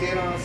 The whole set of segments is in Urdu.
13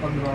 15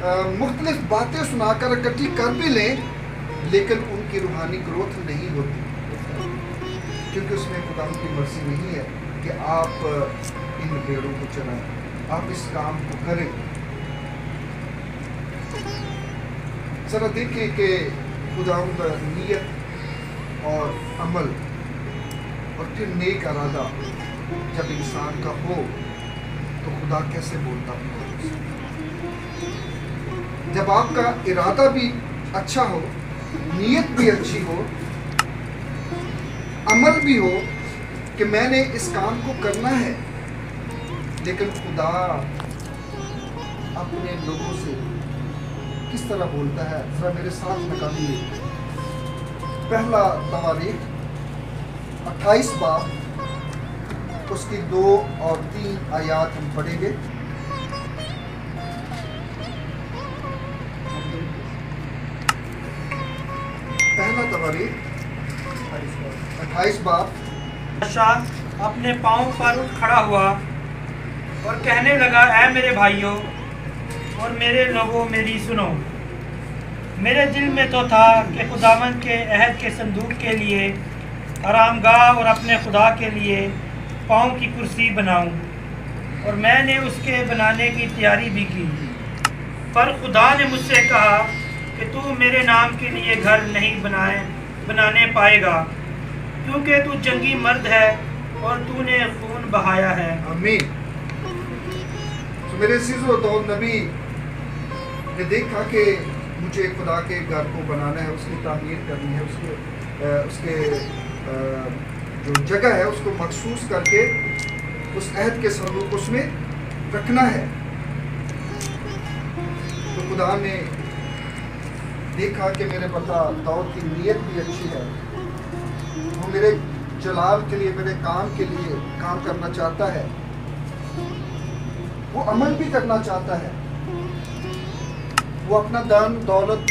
مختلف باتیں سنا کر اکٹھی کر بھی لیں لیکن ان کی روحانی گروتھ نہیں ہوتی، کیونکہ اس میں خدا کی مرضی نہیں ہے کہ آپ ان بھیڑوں کو چلائیں، آپ اس کام کو کریں۔ ذرا دیکھیں کہ خدا کا نیت اور عمل اور پھر نیک ارادہ جب انسان کا ہو تو خدا کیسے بولتا ہے۔ جب آپ کا ارادہ بھی اچھا ہو، نیت بھی اچھی ہو، عمل بھی ہو کہ میں نے اس کام کو کرنا ہے، لیکن خدا اپنے لوگوں سے کس طرح بولتا ہے، ذرا میرے ساتھ نکالیے پہلا تواریخ 28 باب اس کی 2 اور 3 آیات ہم پڑھیں گے۔ پہلا تواریخ 28 باب۔ بادشاہ اپنے پاؤں پر اٹھ کھڑا ہوا اور کہنے لگا، اے میرے بھائیوں اور میرے لوگوں، میری سنو۔ میرے دل میں تو تھا کہ خداوند کے عہد کے صندوق کے لیے آرام گاہ اور اپنے خدا کے لیے پاؤں کی کرسی بناؤں، اور میں نے اس کے بنانے کی تیاری بھی کی۔ پر خدا نے مجھ سے کہا کہ تو میرے نام کے لیے گھر نہیں بنانے پائے گا، کیونکہ تو جنگی مرد ہے اور تو نے خون بہایا ہے۔ آمین۔ تو میرے عزیزو، داؤد نبی نے دیکھا کہ مجھے خدا کے گھر کو بنانا ہے، اس کی تعمیر کرنی ہے، اس کے جو جگہ ہے اس کو مخصوص کر کے اس عہد کے صندوق اس میں رکھنا ہے۔ تو خدا نے دیکھا کہ میرے پتا داؤد کی نیت بھی اچھی ہے، وہ میرے جلال کے لیے، میرے کام کے لیے کام کرنا چاہتا ہے، وہ عمل بھی کرنا چاہتا ہے، وہ اپنا دان دولت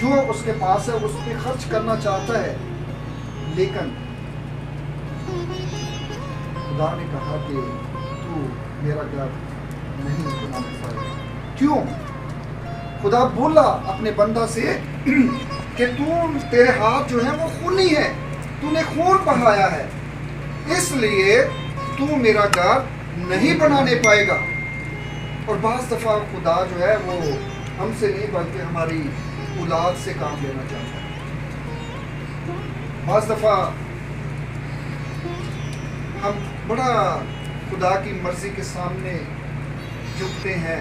جو اس کے پاس ہے اس پہ خرچ کرنا چاہتا ہے، لیکن خدا نے کہا کہ تو میرا گھر نہیں بنا پائے گا۔ کیوں؟ خدا بولا اپنے بندہ سے کہ تیرے ہاتھ جو ہیں وہ خونی ہے، تو نے خون بہایا ہے، اس لیے تو میرا گھر نہیں بنانے پائے گا۔ اور بعض دفعہ خدا جو ہے وہ ہم سے نہیں بلکہ ہماری اولاد سے کام لینا چاہتا ہے۔ بعض دفعہ ہم بڑا خدا کی مرضی کے سامنے جھکتے ہیں،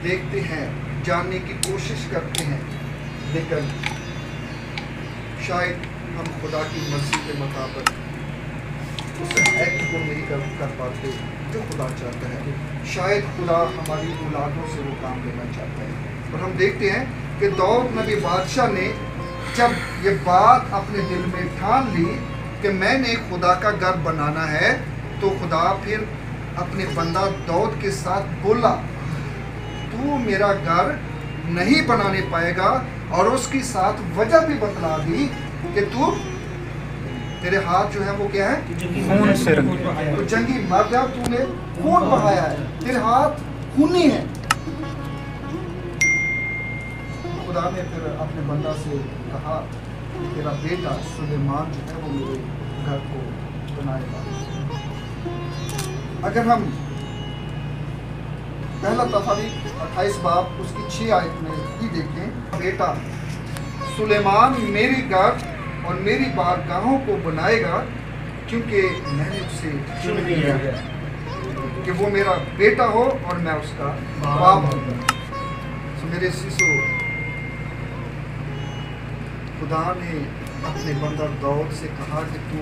دیکھتے ہیں، جاننے کی کوشش کرتے ہیں، لیکن شاید ہم خدا کی مرضی کے مطابق اس ایکٹ کو نہیں کر پاتے جو خدا چاہتا ہے۔ شاید خدا ہماری اولادوں سے وہ کام لینا چاہتا ہے۔ اور ہم دیکھتے ہیں کہ داؤد نبی بادشاہ نے جب یہ بات اپنے دل میں ٹھان لی کہ میں نے خدا کا گھر بنانا ہے، تو خدا پھر اپنے بندہ داؤد کے ساتھ بولا تو میرا گھر نہیں بنانے پائے گا، اور اس کی ساتھ وجہ بھی بتلا دی کہ تیرے ہاتھ جو ہے وہ کیا ہے؟ خون سے تو جنگی مرد ہے، تو نے خون بہایا ہے، تیرے ہاتھ خونی ہے۔ خدا نے پھر اپنے بندہ سے کہا کہ تیرا بیٹا سلیمان جو ہے وہ میرے گھر کو بنائے گا۔ اگر ہم پہلا تواریخ 28 باب اس کی 6 آیت میں ہی دیکھیں، بیٹا سلیمان میری گھر اور میری بارگاہوں کو بنائے گا، کیونکہ میں نے اسے چن لیا کہ وہ میرا بیٹا ہو اور میں اس کا باپ ہوں۔ تو میرے سیسو، خدا نے اپنے بندہ داؤد سے کہا کہ تو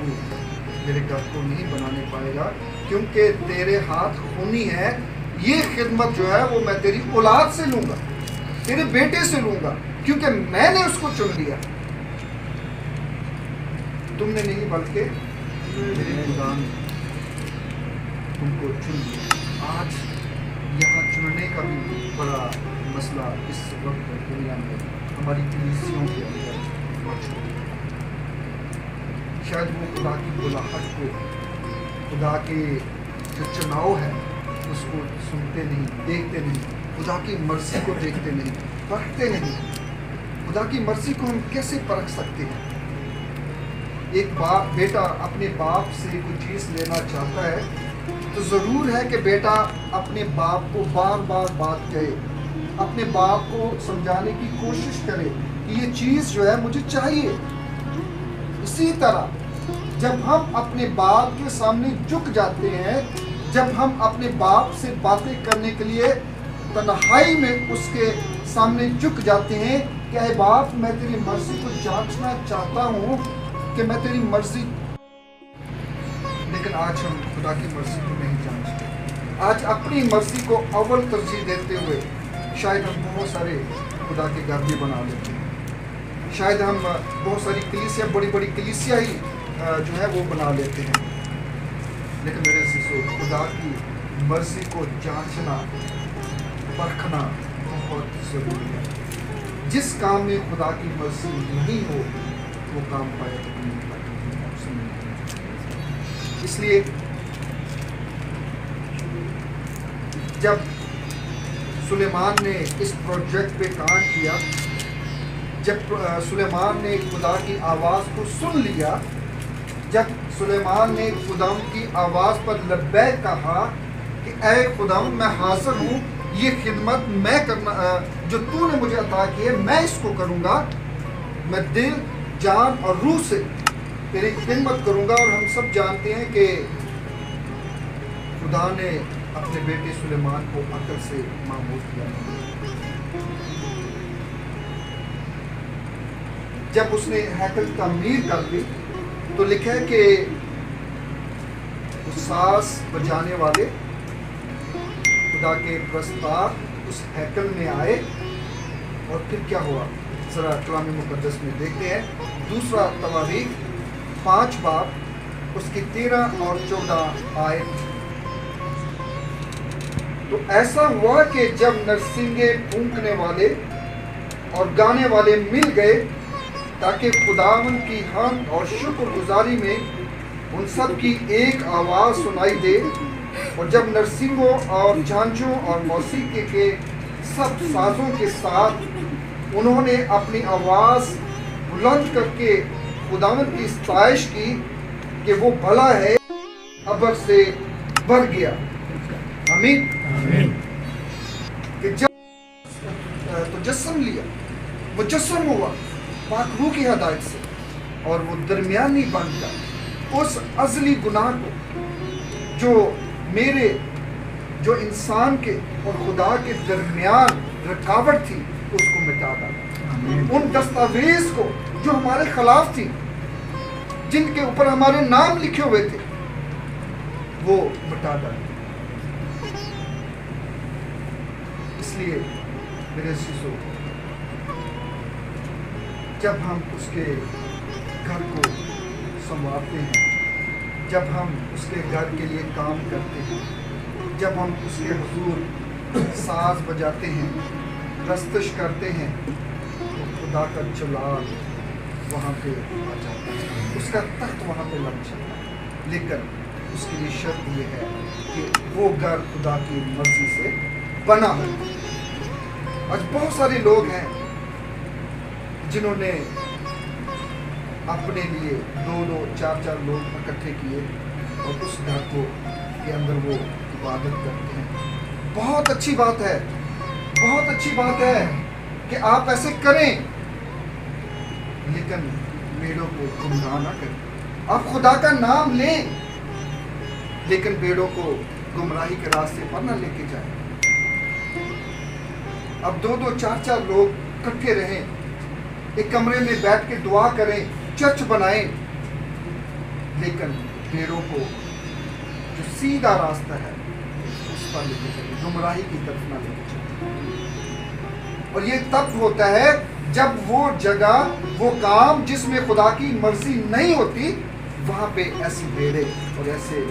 میرے گھر کو نہیں بنانے پائے گا، کیونکہ تیرے ہاتھ خونی ہے۔ یہ خدمت جو ہے وہ میں تیری اولاد سے لوں گا، تیرے بیٹے سے لوں گا، کیونکہ میں نے اس کو چن لیا، تم نے نہیں بلکہ میرے خدا نے تم کو چن لیا۔ آج یہاں چننے کا بھی بڑا مسئلہ اس وقت دنیا میں ہماری کلیسیوں کے اندر موجود ہے۔ شاید وہ خدا کی بلاہٹ کو، خدا کے جو چناؤ ہے اس کو سنتے نہیں، دیکھتے نہیں، خدا کی مرضی کو دیکھتے نہیں، پرکھتے نہیں۔ خدا کی مرضی کو ہم کیسے پرکھ سکتے ہیں؟ ایک بیٹا اپنے باپ سے کوئی چیز لینا چاہتا ہے تو ضرور ہے کہ بیٹا اپنے باپ کو بار بار بات کہے، اپنے باپ کو سمجھانے کی کوشش کرے کہ یہ چیز جو ہے مجھے چاہیے۔ اسی طرح جب ہم اپنے باپ کے سامنے جھک جاتے ہیں، جب ہم اپنے باپ سے باتیں کرنے کے لیے تنہائی میں اس کے سامنے جھک جاتے ہیں کہ اے باپ، میں تیری مرضی کو جانچنا چاہتا ہوں کہ میں تیری مرضی، لیکن آج ہم خدا کی مرضی کو نہیں جانچتے۔ آج اپنی مرضی کو اول ترجیح دیتے ہوئے شاید ہم بہت سارے خدا کے گھر بھی بنا لیتے ہیں، شاید ہم بہت ساری کلیسیا، بڑی بڑی کلیسیا ہی جو ہے وہ بنا لیتے ہیں۔ لیکن میرے عزیزو، خدا کی مرضی کو جانچنا، پرکھنا بہت ضروری ہے۔ جس کام میں خدا کی مرضی نہیں ہو وہ کام پائے تو نہیں پائے۔ اس لیے جب سلیمان نے اس پروجیکٹ پہ کام کیا، جب سلیمان نے خدا کی آواز کو سن لیا، جب سلیمان نے خدا کی آواز پر لبیک کہا کہ اے خدا میں حاضر ہوں، یہ خدمت میں کرنا جو تو نے مجھے عطا کی ہے میں اس کو کروں گا، میں دل، جان اور روح سے تیری خدمت کروں گا۔ اور ہم سب جانتے ہیں کہ خدا نے اپنے بیٹے سلیمان کو عقل سے معمور کیا۔ جب اس نے ہیکل تعمیر کر لی تو لکھا ہے کہ ساز بجانے والے خدا کے پرستار اس ہیکل میں آئے، اور پھر کیا ہوا ذرا کلام مقدس میں دیکھتے ہیں۔ دوسرا تواریخ 5 باب اس کی 13 اور 14 آیت۔ تو ایسا ہوا کہ جب نرسنگے پھونکنے والے اور گانے والے مل گئے تاکہ خداوند کی حمد اور شکر گزاری میں ان سب کی ایک آواز سنائی دے، اور جب نرسنگوں اور جھانجھوں اور موسیقی کے سب سازوں کے ساتھ انہوں نے اپنی آواز بلند کر کے خداوند کی ستائش کی کہ وہ بھلا ہے، ابر سے بھر گیا۔ آمین۔ کہ جب تجسم لیا، مجسم ہوا پاک روح کی ہدایت سے، اور وہ درمیانی بن کر اس ازلی گناہ کو جو انسان کے اور خدا کے درمیان رکاوٹ تھی اس کو مٹا ڈالا۔ ان دستاویز کو جو ہمارے خلاف تھی، جن کے اوپر ہمارے نام لکھے ہوئے تھے، وہ مٹا ڈالا۔ اس لیے میرے عزیزو، جب ہم اس کے گھر کو سنوارتے ہیں، جب ہم اس کے گھر کے لیے کام کرتے ہیں، جب ہم اس کے حضور ساز بجاتے ہیں، رستش کرتے ہیں، تو خدا کا جلال وہاں پہ آ جاتا ہے، اس کا تخت وہاں پہ لگ جاتا ہے۔ لیکن اس کے لیے شرط یہ ہے کہ وہ گھر خدا کی مرضی سے بنا ہو۔ آج بہت سارے لوگ ہیں جنہوں نے اپنے لیے 2-2 4-4 لوگ اکٹھے کیے اور اس گھر کو کے اندر وہ عبادت کرتے ہیں۔ بہت اچھی بات ہے، بہت اچھی بات ہے کہ آپ ایسے کریں، لیکن بیڑوں کو گمراہ نہ کریں۔ آپ خدا کا نام لیں، لیکن بیڑوں کو گمراہی کے راستے پر نہ لے کے جائیں۔ اب 2-2 4-4 لوگ اکٹھے رہیں، ایک کمرے میں بیٹھ کے دعا کریں، چرچ بنائیں، لیکن بیڑوں کو جو سیدھا راستہ ہے اس پر لے کے چلیں، گمراہی کی طرف نہ لے کے چلیں۔ اور یہ تب ہوتا ہے جب وہ جگہ، وہ کام جس میں خدا کی مرضی نہیں ہوتی، وہاں پہ ایسی بیڑے اور ایسے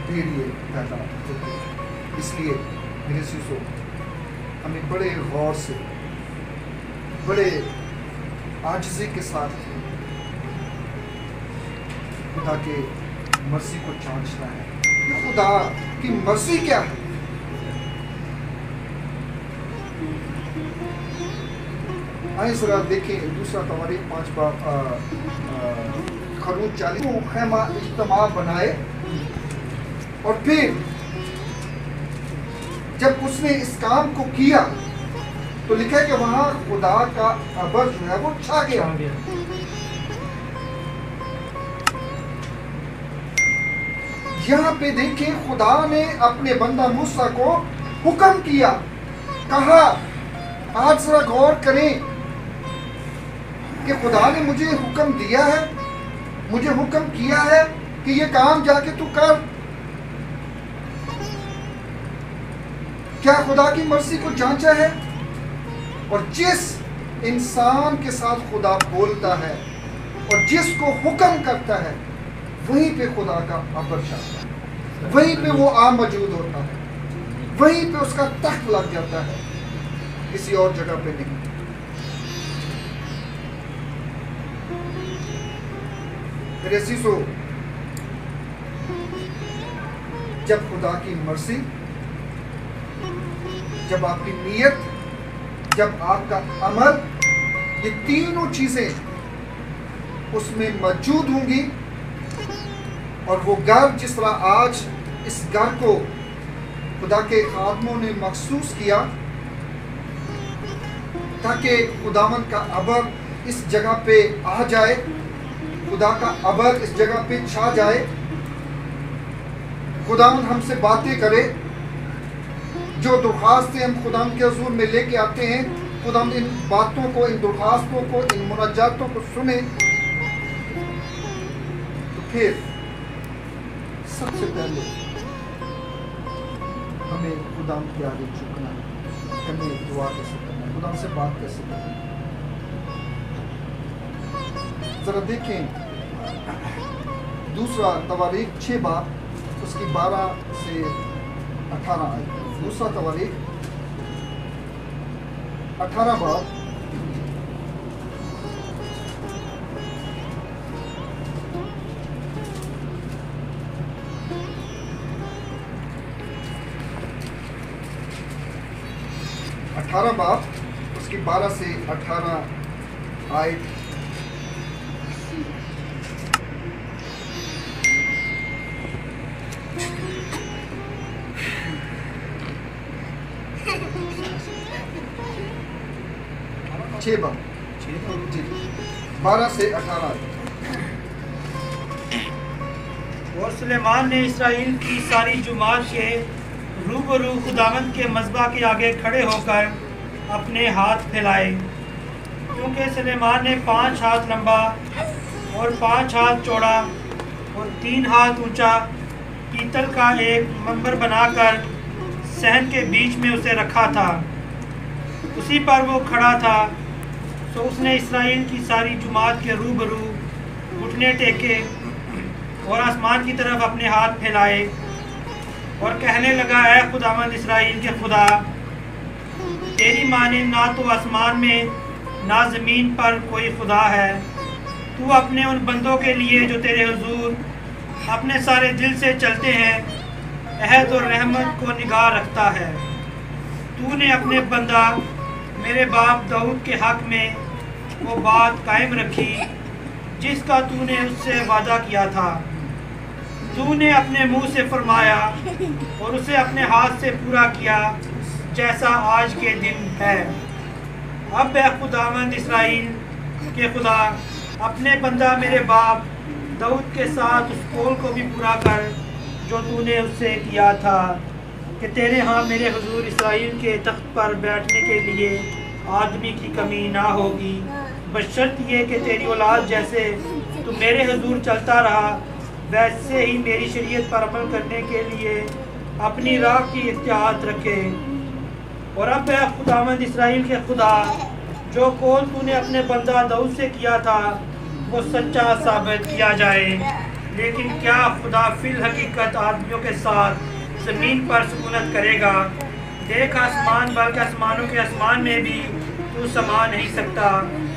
بیڑیے پیدا ہوتے ہیں۔ اس لیے میرے عزیزو، ہمیں بڑے غور سے، بڑے عاجزی کے ساتھ خدا کے مرضی کو جانچنا ہے کہ خدا کی مرضی کیا ہے۔ آئیں ذرا دیکھیں دوسرا تواریخ 5 باب خروج 40 وہ خیمہ اجتماع بنائے اور پھر جب اس نے اس کام کو کیا تو لکھا ہے کہ وہاں خدا کا ابر جو ہے وہ چھا گیا. یہاں پہ دیکھیں خدا نے اپنے بندہ موسیٰ کو حکم کیا, کہا آج ذرا غور کریں کہ خدا نے مجھے حکم دیا ہے, مجھے حکم کیا ہے کہ یہ کام جا کے تو کر. کیا خدا کی مرضی کو جانچا ہے؟ اور جس انسان کے ساتھ خدا بولتا ہے اور جس کو حکم کرتا ہے وہیں پہ خدا کا ابر چھاتا ہے, وہیں پہ وہ موجود ہوتا ہے, وہیں پہ اس کا تخت لگ جاتا ہے, کسی اور جگہ پہ نہیں. میرے عزیزو, جب خدا کی مرضی, جب آپ کی نیت, جب آپ کا عمل, یہ تینوں چیزیں اس میں موجود ہوں گی اور وہ گھر جس طرح آج اس گھر کو خدا کے خادموں نے مخصوص کیا تاکہ خداوند کا ابر اس جگہ پہ آ جائے, خدا کا ابر اس جگہ پہ چھا جائے, خداوند ہم سے باتیں کرے, جو درخواستیں ہم خداوند کے حضور میں لے کے آتے ہیں خداوند ان باتوں کو, ان درخواستوں کو, ان مناجاتوں کو سنے. تو پھر سب سے پہلے ہمیں خداوند کے آگے جھکنا ہے, ہمیں دعا کیسے کرنا ہے, خداوند سے بات کیسے کرنا ہے. ذرا دیکھیں دوسرا تواریخ 6 باب اس کی 12 سے 18 آئے. دوسرا تواریخ 18 باب اس کی 12 سے 18 آئے. جی 12 سے 18. اور سلیمان نے اسرائیل کی ساری جماعت کے روبرو خداوند کے مذبح کے آگے کھڑے ہو کر اپنے ہاتھ پھیلائے, کیونکہ سلیمان نے 5 ہاتھ لمبا اور 5 ہاتھ چوڑا اور 3 ہاتھ اونچا پیتل کا ایک منبر بنا کر صحن کے بیچ میں اسے رکھا تھا, اسی پر وہ کھڑا تھا. سو اس نے اسرائیل کی ساری جماعت کے روبرو گھٹنے ٹیکے اور آسمان کی طرف اپنے ہاتھ پھیلائے اور کہنے لگا, اے خداوند اسرائیل کے خدا, تیری مانند نہ تو آسمان میں نہ زمین پر کوئی خدا ہے. تو اپنے ان بندوں کے لیے جو تیرے حضور اپنے سارے دل سے چلتے ہیں عہد اور رحمت کو نگاہ رکھتا ہے. تو نے اپنے بندہ میرے باپ داؤد کے حق میں وہ بات قائم رکھی جس کا تو نے اس سے وعدہ کیا تھا. تو نے اپنے منہ سے فرمایا اور اسے اپنے ہاتھ سے پورا کیا جیسا آج کے دن ہے. اب اے خداوند اسرائیل کے خدا, اپنے بندہ میرے باپ داؤد کے ساتھ اس قول کو بھی پورا کر جو تو نے اس سے کیا تھا کہ تیرے ہاں میرے حضور اسرائیل کے تخت پر بیٹھنے کے لیے آدمی کی کمی نہ ہوگی, بشرط یہ کہ تیری اولاد جیسے تو میرے حضور چلتا رہا ویسے ہی میری شریعت پر عمل کرنے کے لیے اپنی راہ کی احتیاط رکھے. اور اب اے خداوند اسرائیل کے خدا, جو قول تو نے اپنے بندہ داؤد سے کیا تھا وہ سچا ثابت کیا جائے. لیکن کیا خدا فی الحقیقت آدمیوں کے ساتھ زمین پر سکونت کرے گا؟ دیکھ آسمان بلکہ آسمانوں کے آسمان میں بھی تو سما نہیں سکتا,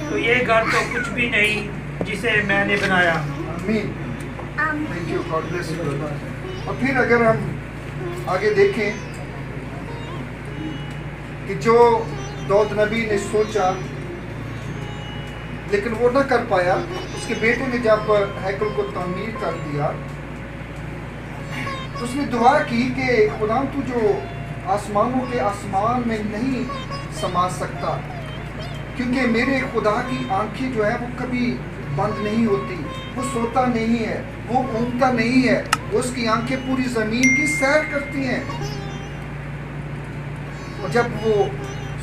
تو یہ گھر تو کچھ بھی نہیں جسے میں نے بنایا. آمین. Thank you. God bless you. اور پھر اگر ہم آگے دیکھیں کہ جو داؤد نبی نے سوچا لیکن وہ نہ کر پایا. اس کے بیٹے نے جب ہیکل کو تعمیر کر دیا تو اس نے دعا کی کہ خدا تو جو آسمانوں کے آسمان میں نہیں سما سکتا، کیونکہ میرے خدا کی آنکھیں جو ہے وہ کبھی بند نہیں ہوتی، وہ سوتا نہیں ہے، وہ اونگتا نہیں ہے، اس کی آنکھیں پوری زمین کی سیر کرتی ہیں. اور جب وہ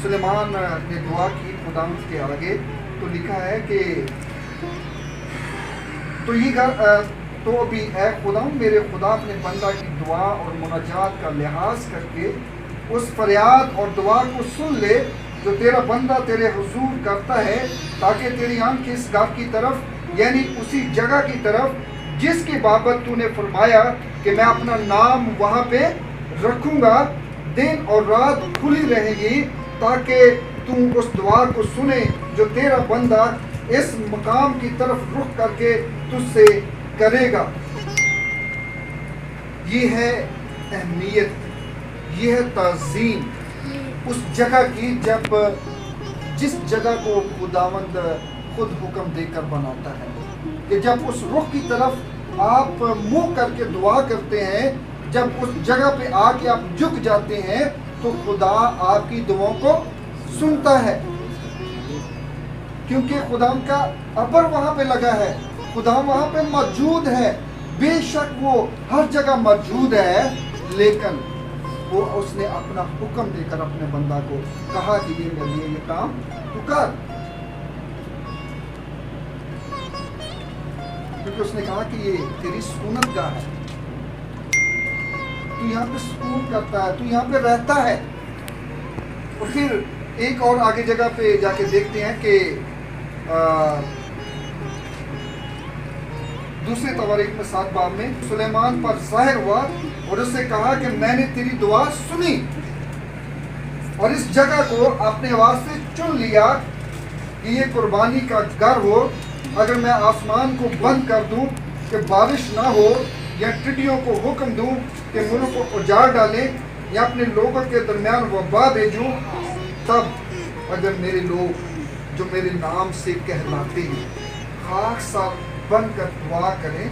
سلیمان نے دعا کی خدا کے آگے تو لکھا ہے کہ تو ابھی اے خدا میرے خدا اپنے بندہ کی دعا اور مناجات کا لحاظ کر کے اس فریاد اور دعا کو سن لے جو تیرا بندہ تیرے حضور کرتا ہے، تاکہ تیری آنکھ اس گھر کی طرف یعنی اسی جگہ کی طرف جس کی بابت تو نے فرمایا کہ میں اپنا نام وہاں پہ رکھوں گا، دن اور رات کھلی رہے گی، تاکہ تو اس دعا کو سنے جو تیرا بندہ اس مقام کی طرف رخ کر کے تجھ سے کرے گا. یہ ہے اہمیت، یہ ہے تعظیم اس جگہ کی جس جگہ کو خداوند خود حکم دے کر بناتا ہے کہ جب اس رخ کی طرف آپ منہ کر کے دعا کرتے ہیں، جب اس جگہ پہ آ کے آپ جھک جاتے ہیں تو خدا آپ کی دعاؤں کو سنتا ہے، کیونکہ خدا کا ابر وہاں پہ لگا ہے، خدا وہاں پہ موجود ہے. بے شک وہ ہر جگہ موجود ہے، لیکن وہ اس نے اپنا حکم دے کر اپنے بندہ کو کہا کہ یہ میرے لیے یہ کام تو کر، کیونکہ اس نے کہا کہ یہ تیری سکونت گاہ ہے، تو یہاں پہ سکون کرتا ہے، تو یہاں پہ رہتا ہے. اور پھر ایک اور آگے جگہ پہ جا کے دیکھتے ہیں کہ دوسرے تواریخ میں 7 باب میں سلیمان پر ظاہر ہوا اور اس سے کہا کہ میں نے تیری دعا سنی اور اس جگہ کو اپنے واسطے چن لیا کہ یہ قربانی کا گھر ہو. اگر میں آسمان کو بند کر دوں کہ بارش نہ ہو، یا ٹڈیوں کو حکم دوں کہ ملک کو اجاڑ ڈالیں، یا اپنے لوگوں کے درمیان وبا بھیجوں، تب اگر میرے لوگ جو میرے نام سے کہلاتے ہیں خاک ساتھ بن کر دعا کریں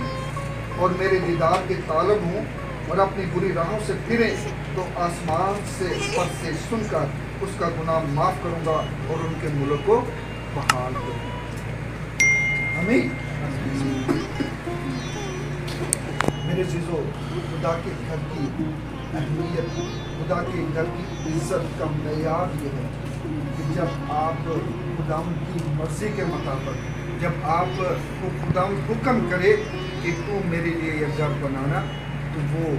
اور میرے دیدار کے طالب ہوں اور اپنی بری راہوں سے پھریں، تو آسمان سے پر سے سن کر اس کا گناہ معاف کروں گا اور ان کے ملک کو بحال کروں گا. آمین. میرے عزیزو، خدا کے گھر کی اہمیت، خدا کے گھر کی عزت کا معیار یہ ہے کہ جب آپ خدا کی مرضی کے مطابق، جب آپ کو خدا حکم کرے کہ تو میرے لیے یہ گھر بنانا، تو وہ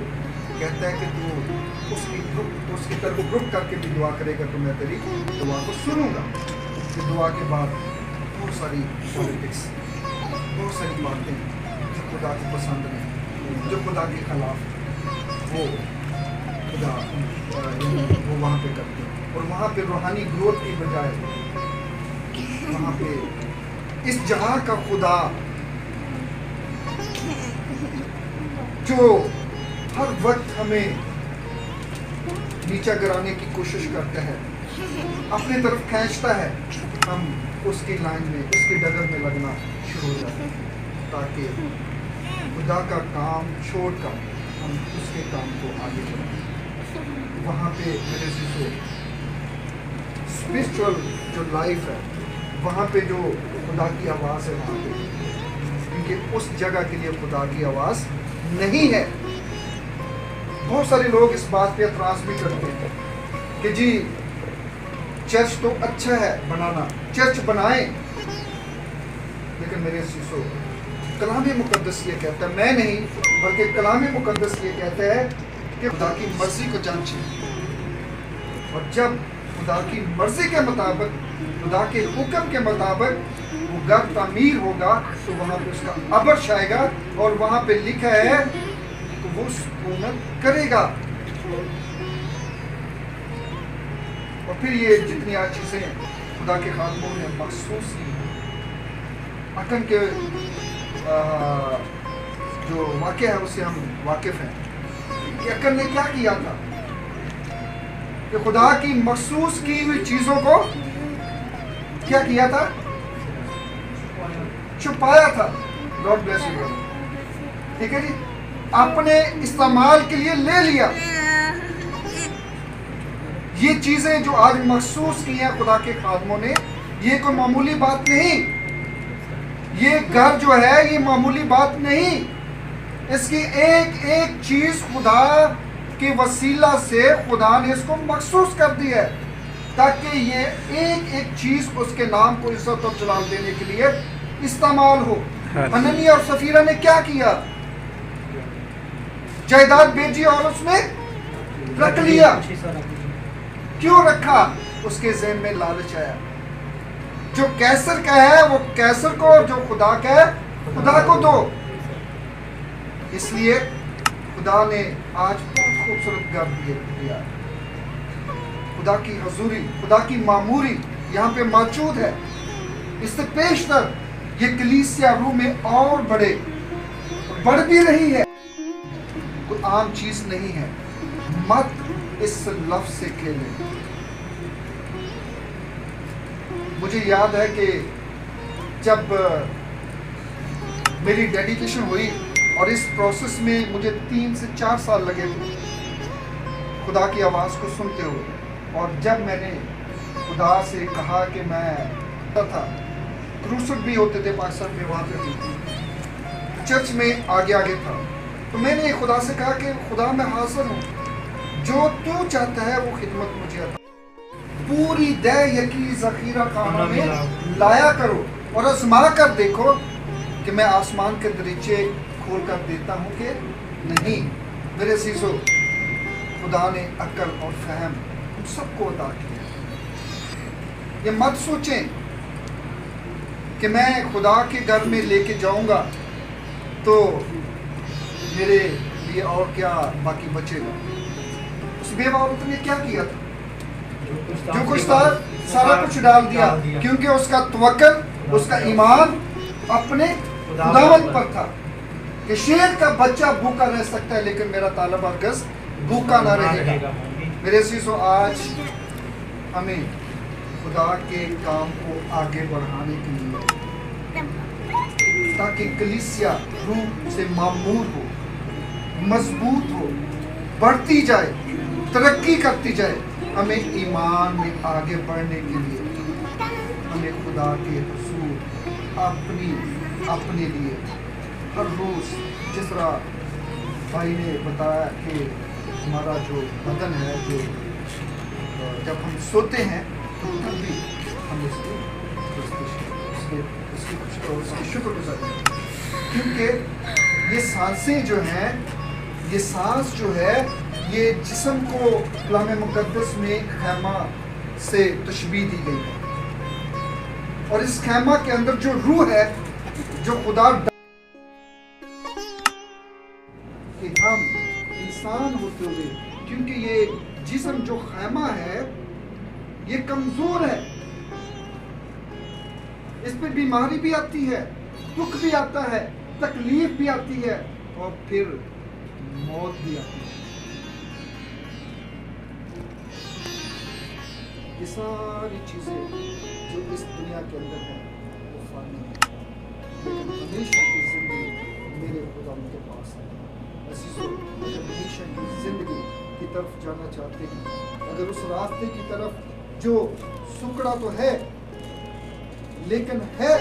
کہتا ہے کہ تو اس کی طرف رخ کر کے بھی دعا کرے گا تو میں تیری دعا کو سنوں گا. کہ دعا کے بعد بہت ساری پولیٹکس، بہت ساری باتیں جو خدا کو پسند نہیں، جو خدا کے خلاف، وہ خدا وہ وہاں پہ کرتے ہیں. اور وہاں پہ روحانی گروتھ کی بجائے وہاں پہ اس جہاں کا خدا جو ہر وقت ہمیں نیچا گرانے کی کوشش کرتا ہے، اپنی طرف کھینچتا ہے، ہم اس کی لائن میں، اس کی ڈگر میں لگنا شروع ہو جاتے ہیں، تاکہ خدا کا کام چھوڑ کر ہم اس کے کام کو آگے بڑھائیں. وہاں پہ میرے عزیزو اسپرچول جو لائف ہے، وہاں پہ جو خدا کی آواز ہے، وہاں پہ کیونکہ اس جگہ کے لیے خدا کی آواز نہیں ہے. بہت سارے لوگ اس بات پہ اعتراض بھی کرتے ہیں کہ جی چرچ تو اچھا ہے بنانا، چرچ بنائیں، لیکن میرے عزیزو کلام مقدس یہ کہتا ہے، میں نہیں بلکہ کلام مقدس یہ کہتا ہے کہ خدا کی مرضی کو جانچیں، اور جب خدا کی مرضی کے مطابق، خدا کے حکم کے مطابق وہ گھر تعمیر ہوگا تو وہاں پہ اس کا عبرش آئے گا، اور وہاں پہ لکھا ہے کہ وہ سکونت کرے گا. اور پھر یہ جتنی چیزیں خدا کے خادموں نے مخصوص کی، اکن کے جو واقعہ ہے اس سے ہم واقف ہیں کہ اکن نے کیا کیا تھا کہ خدا کی مخصوص کی ہوئی چیزوں کو کیا کیا تھا، چھپایا تھا. God bless you. ٹھیک ہے جی, اپنے استعمال کے لیے لے لیا. یہ چیزیں جو آج محسوس کی ہیں خدا کے خادموں نے, یہ کوئی معمولی بات نہیں. یہ گھر جو ہے یہ معمولی بات نہیں. اس کی ایک ایک چیز خدا کے وسیلہ سے خدا نے اس کو مخصوص کر دی ہے, تاکہ یہ ایک ایک چیز اس کے نام کو عزت اور جلال دینے کے لیے استعمال ہو. حنانیہ اور سفیرہ نے کیا کیا؟ جائیداد بیچی اور اس میں رکھ لیا. کیوں رکھا؟ اس کے ذہن میں لالچ آیا. جو کیسر کا ہے وہ کیسر کو, اور جو خدا کا ہے خدا کو دو. اس لیے خدا نے آج بہت خوبصورت گھر دیا. خدا کی حضوری, خدا کی معموری یہاں پہ موجود ہے. اس سے پیشتر یہ کلیسیا روح میں اور بڑھ بھی رہی ہے. کوئی عام چیز نہیں ہے. مت اس لفظ سے کھیلیں. مجھے یاد ہے کہ جب میری ڈیڈیکیشن ہوئی اور اس پروسیس میں مجھے 3 سے 4 سال لگے تھے خدا کی آواز کو سنتے ہوئے. اور جب میں نے خدا سے کہا کہ میں تھا, کروسٹ بھی ہوتے تھے پاکستان میں, وہاں پہ بھی چرچ میں آگے تھا, تو میں نے خدا سے کہا کہ خدا میں حاضر ہوں, جو تو چاہتا ہے وہ خدمت مجھے عطا. پوری دے یقین ذخیرہ خانہ میں لایا کرو اور آزما کر دیکھو کہ میں آسمان کے دریچے کھول کر دیتا ہوں کہ نہیں. میرے عزیزو, خدا نے عقل اور فہم ہم سب کو عطا کیا. یہ مت سوچیں کہ میں خدا کے گھر میں لے کے جاؤں گا تو میرے لیے اور کیا باقی بچے گا. اس بیوہ عورت نے کیا کیا تھا؟ جو کچھ تھا سارا کچھ ڈال دیا, کیونکہ اس کا توکل, اس کا ایمان اپنے خداوند پر تھا کہ شیر کا بچہ بھوکا رہ سکتا ہے لیکن میرا طالب ہرگز بھوکا نہ رہے گا. میرے عزیزو, آج ہمیں خدا کے کام کو آگے بڑھانے کے لیے, تاکہ کلیسیا روح سے معمور ہو, مضبوط ہو, بڑھتی جائے, ترقی کرتی جائے, ہمیں ایمان میں آگے بڑھنے کے لیے ہمیں خدا کے حضور اپنے لیے ہر روز, جس طرح بھائی نے بتایا کہ ہمارا جو بدن ہے, جو جب ہم سوتے ہیں تو تب بھی ہم اس کی شکر گزار ہیں, کیونکہ یہ سانسیں جو ہیں, یہ سانس جو ہے یہ جسم کو کلام مقدس میں خیمہ سے تشبیہ دی گئی ہے. اور اس خیمہ کے اندر جو روح ہے, جو خدا کہ ہم انسان ہوتے ہوئے, کیونکہ یہ جسم جو خیمہ ہے یہ کمزور ہے, اس پہ بیماری بھی آتی ہے, دکھ بھی آتا ہے, تکلیف بھی آتی ہے, اور پھر موت بھی آتی ہے. یہ ساری چیزیں جو اس دنیا کے اندر ہیں وہ فانی ہیں, لیکن ہمیشہ کی زندگی میرے خدا ان کے پاس ہے. عزیزو, اگر ہمیشہ کی زندگی کی طرف جانا چاہتے ہیں, اگر اس راستے کی طرف جو سکڑا تو ہے لیکن ہے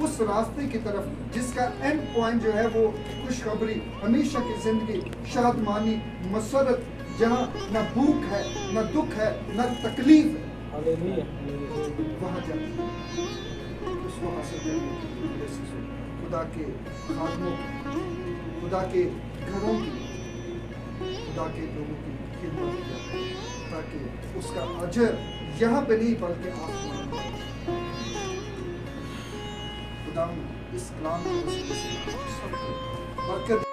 اس راستے کی طرف جس کا اینڈ پوائنٹ جو ہے وہ خوشخبری, ہمیشہ کی زندگی, شادمانی, مسرت, جہاں نہ بھوک ہے, نہ دکھ ہے, نہ تکلیف ہے, وہاں جاتے ہیں. اس کو حاصل کرنے کے لیے خدا کے خادموں کی, خدا کے گھروں کی, خدا کے لوگوں کی خدمت کریں, تاکہ اس کا اجر یہاں پہ نہیں بلکہ آسمان میں. خدا اس کلام کو سب کو برکت